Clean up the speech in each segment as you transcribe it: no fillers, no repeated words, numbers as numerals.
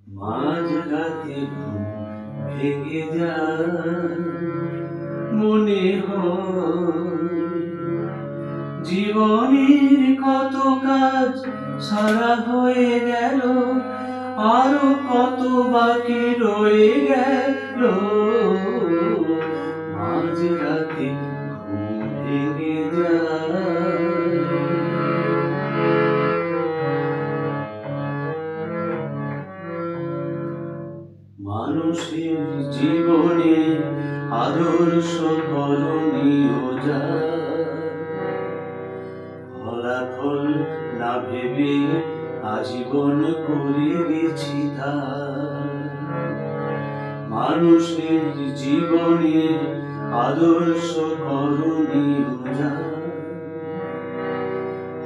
মাঝরাতে ঘুম ভেঙে যায়, মনে হয় জীবনের কত কাজ সারা হয়ে গেল, আরো কত বাকি রয়ে গেল। মাঝরাতে ঘুম ভেঙে যায়। মানুষের জীবনে আদর্শ করণীয় যায়, ফলাফল না ভেবে আজীবন করে গেছি তাই। মানুষের জীবনে আদর্শ করণীয় যায়,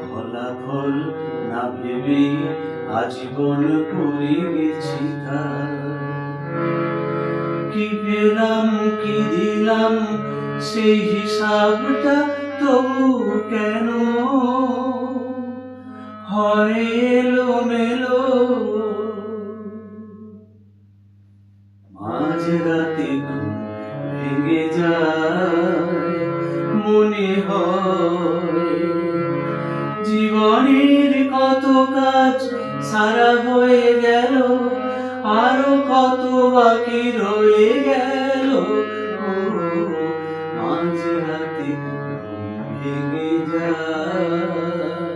ফলাফল না ভেবে আজীবন করে গেছি তাই। কি পেলাম কি দিলাম সেই হিসাবটা তবু কেন হয় এলোমেলো। মাঝরাতে ঘুম ভেঙে যায়, মনে হয় জীবনের কত কাজ সারা হয়ে গেল, আরো কত বাকি রয়ে গেল। মাঝরাতে ঘুম ভেঙে যায়।